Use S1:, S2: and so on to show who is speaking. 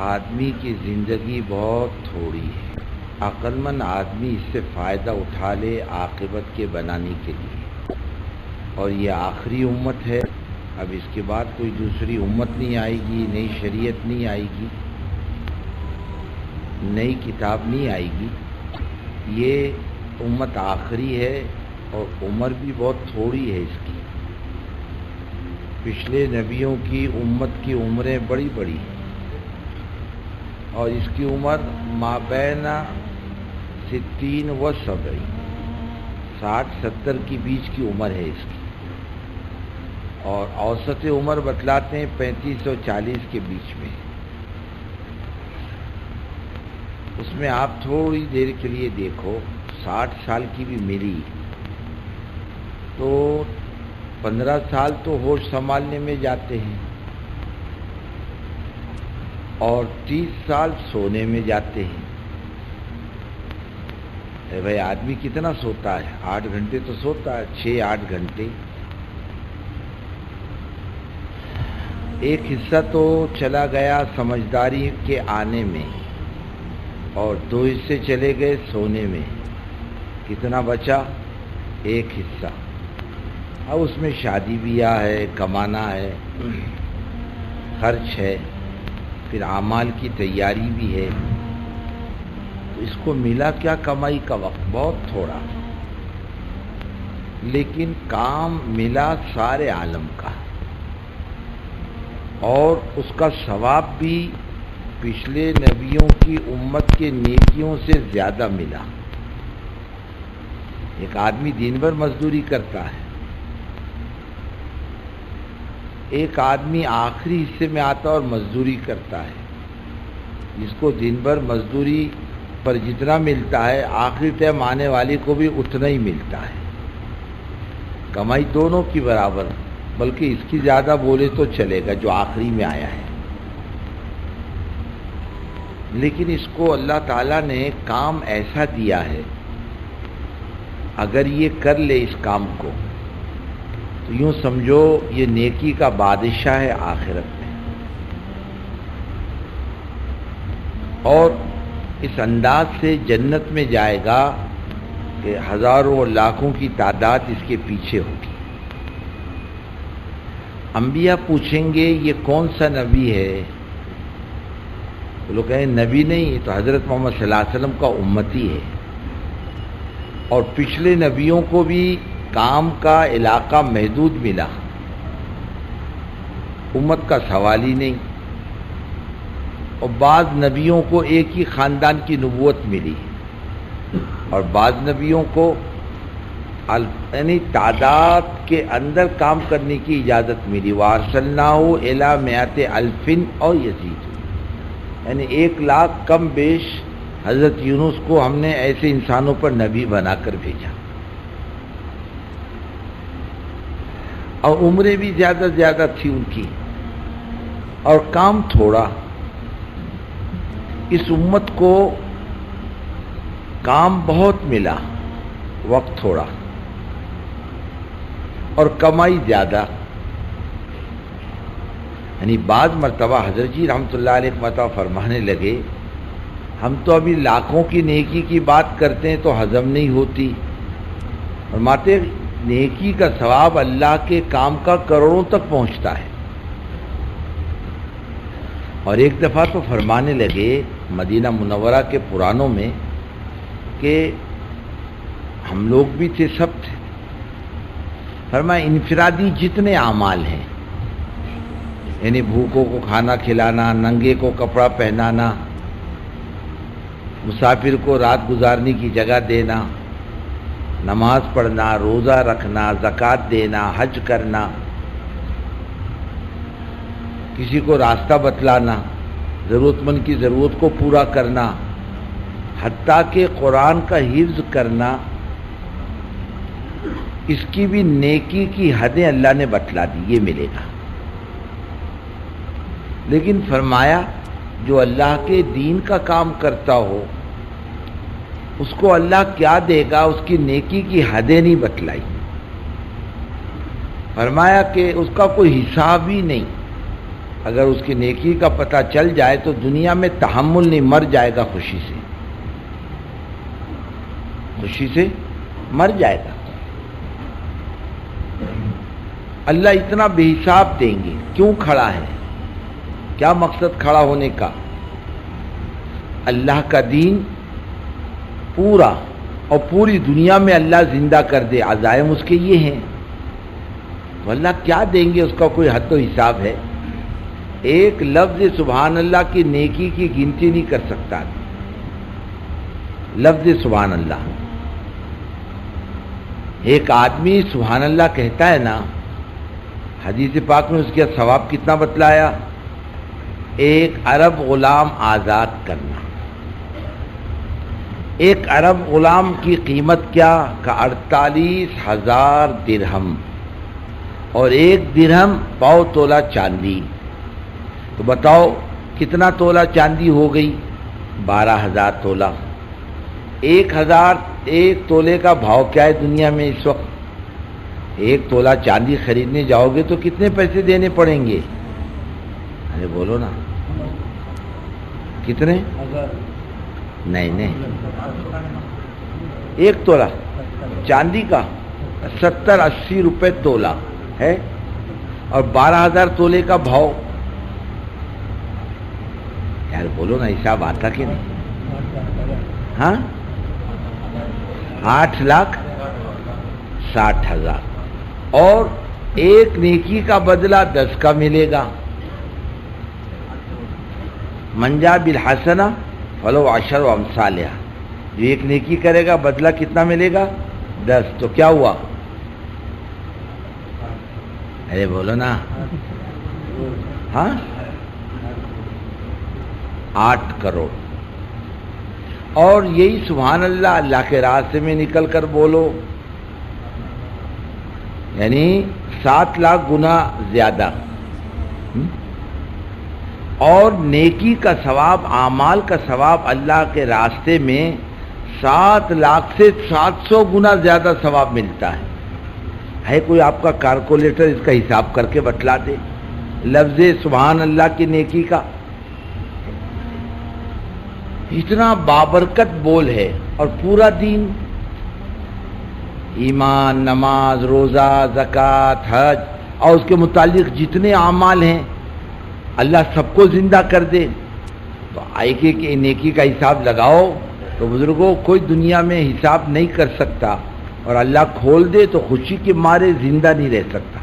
S1: آدمی کی زندگی بہت تھوڑی ہے، عقل مند آدمی اس سے فائدہ اٹھا لے عاقبت کے بنانے کے لیے، اور یہ آخری امت ہے۔ اب اس کے بعد کوئی دوسری امت نہیں آئے گی، نئی شریعت نہیں آئے گی، نئی کتاب نہیں آئے گی۔ یہ امت آخری ہے اور عمر بھی بہت تھوڑی ہے اس کی۔ پچھلے نبیوں کی امت کی عمریں بڑی بڑی ہیں اور اس کی عمر مابین 60 و 70، 60-70 کے بیچ کی عمر ہے اس کی، اور اوسط عمر بتلاتے ہیں 35 اور 40 کے بیچ میں۔ اس میں آپ تھوڑی دیر کے لیے دیکھو، 60 سال کی بھی ملی تو 15 سال تو ہوش سنبھالنے میں جاتے ہیں اور 30 سال سونے میں جاتے ہیں۔ اے بھائی، آدمی کتنا سوتا ہے؟ 8 گھنٹے تو سوتا ہے، 6-8 گھنٹے۔ ایک حصہ تو چلا گیا سمجھداری کے آنے میں اور 2 حصے چلے گئے سونے میں۔ کتنا بچا؟ 1 حصہ۔ اب اس میں شادی بیاہ ہے، کمانا ہے، خرچ ہے، پھر اعمال کی تیاری بھی ہے۔ تو اس کو ملا کیا؟ کمائی کا وقت بہت تھوڑا، لیکن کام ملا سارے عالم کا، اور اس کا ثواب بھی پچھلے نبیوں کی امت کے نیکیوں سے زیادہ ملا۔ ایک آدمی دن بھر مزدوری کرتا ہے، ایک آدمی آخری حصے میں آتا اور مزدوری کرتا ہے، جس کو دن بھر مزدوری پر جتنا ملتا ہے آخری ٹائم آنے والے کو بھی اتنا ہی ملتا ہے۔ کمائی دونوں کی برابر، بلکہ اس کی زیادہ بولے تو چلے گا جو آخری میں آیا ہے۔ لیکن اس کو اللہ تعالیٰ نے کام ایسا دیا ہے، اگر یہ کر لے اس کام کو تو یوں سمجھو یہ نیکی کا بادشاہ ہے آخرت میں، اور اس انداز سے جنت میں جائے گا کہ ہزاروں اور لاکھوں کی تعداد اس کے پیچھے ہوگی۔ انبیاء پوچھیں گے یہ کون سا نبی ہے؟ وہ لوگ کہیں نبی نہیں، یہ تو حضرت محمد صلی اللہ علیہ وسلم کا امتی ہے۔ اور پچھلے نبیوں کو بھی کام کا علاقہ محدود ملا، امت کا سوال ہی نہیں۔ اور بعض نبیوں کو ایک ہی خاندان کی نبوت ملی، اور بعض نبیوں کو یعنی تعداد کے اندر کام کرنے کی اجازت ملی۔ وَأَرْسَلْنَاهُ إِلَىٰ مِائَةِ أَلْفٍ أَوْ يَزِيدُ، یعنی 1 لاکھ کم بیش حضرت یونس کو ہم نے ایسے انسانوں پر نبی بنا کر بھیجا، اور عمریں بھی زیادہ زیادہ تھی ان کی، اور کام تھوڑا۔ اس امت کو کام بہت ملا، وقت تھوڑا، اور کمائی زیادہ۔ یعنی بعض مرتبہ حضرت جی رحمۃ اللہ علیہ مرتبہ فرمانے لگے، ہم تو ابھی لاکھوں کی نیکی کی بات کرتے ہیں تو ہضم نہیں ہوتی، فرماتے نیکی کا ثواب اللہ کے کام کا کروڑوں تک پہنچتا ہے۔ اور ایک دفعہ تو فرمانے لگے مدینہ منورہ کے پرانوں میں کہ ہم لوگ بھی تھے، سب تھے، فرمایا انفرادی جتنے اعمال ہیں، یعنی بھوکوں کو کھانا کھلانا، ننگے کو کپڑا پہنانا، مسافر کو رات گزارنے کی جگہ دینا، نماز پڑھنا، روزہ رکھنا، زکوٰۃ دینا، حج کرنا، کسی کو راستہ بتلانا، ضرورت مند کی ضرورت کو پورا کرنا، حتیٰ کہ قرآن کا حفظ کرنا، اس کی بھی نیکی کی حدیں اللہ نے بتلا دی، یہ ملے گا۔ لیکن فرمایا جو اللہ کے دین کا کام کرتا ہو اس کو اللہ کیا دے گا، اس کی نیکی کی حدیں نہیں بتلائی، فرمایا کہ اس کا کوئی حساب ہی نہیں، اگر اس کی نیکی کا پتہ چل جائے تو دنیا میں تحمل نہیں، مر جائے گا خوشی سے، خوشی سے مر جائے گا۔ اللہ اتنا بے حساب دیں گے، کیوں کھڑا ہے؟ کیا مقصد کھڑا ہونے کا؟ اللہ کا دین پورا اور پوری دنیا میں اللہ زندہ کر دے، عزائم اس کے یہ ہیں، تو اللہ کیا دیں گے اس کا کوئی حد و حساب ہے؟ ایک لفظ سبحان اللہ کی نیکی کی گنتی نہیں کر سکتا لفظ سبحان اللہ۔ ایک آدمی سبحان اللہ کہتا ہے نا، حدیث پاک میں اس کا ثواب کتنا بتلایا؟ 1 ارب غلام آزاد کرنا۔ 1 ارب غلام کی قیمت کیا؟ کا 48,000 درہم، اور 1 درہم پاؤ تولہ چاندی۔ تو بتاؤ کتنا تولہ چاندی ہو گئی؟ 12,000 تولہ۔ 1 تولے کا بھاؤ کیا ہے دنیا میں اس وقت؟ 1 تولہ چاندی خریدنے جاؤ گے تو کتنے پیسے دینے پڑیں گے؟ ارے بولو نا، کتنے؟ نہیں 1 تولہ چاندی کا 70-80 روپے تولہ ہے، اور 12,000 تولے کا بھاؤ۔ یار بولو نا، حساب آتا کہ نہیں؟ ہاں، 8,60,000، اور 1 نیکی کا بدلہ 10 کا ملے گا۔ من جاء بالحسنہ فلہ عشر امثالہا، جو 1 نیکی کرے گا بدلہ کتنا ملے گا؟ 10۔ تو کیا ہوا؟ ارے بولو نا، ہاں 8 کروڑ۔ اور یہی سبحان اللہ اللہ کے راستے میں نکل کر بولو، یعنی 7 لاکھ گنا زیادہ، اور نیکی کا ثواب، اعمال کا ثواب اللہ کے راستے میں 7 لاکھ سے 700 گنا زیادہ ثواب ملتا ہے۔ کوئی آپ کا کیلکولیٹر اس کا حساب کر کے بتلا دے لفظ سبحان اللہ کی نیکی کا؟ اتنا بابرکت بول ہے، اور پورا دین، ایمان، نماز، روزہ، زکوٰۃ، حج، اور اس کے متعلق جتنے اعمال ہیں اللہ سب کو زندہ کر دے، تو ایک ایک نیکی کا حساب لگاؤ تو بزرگوں کوئی دنیا میں حساب نہیں کر سکتا، اور اللہ کھول دے تو خوشی کے مارے زندہ نہیں رہ سکتا۔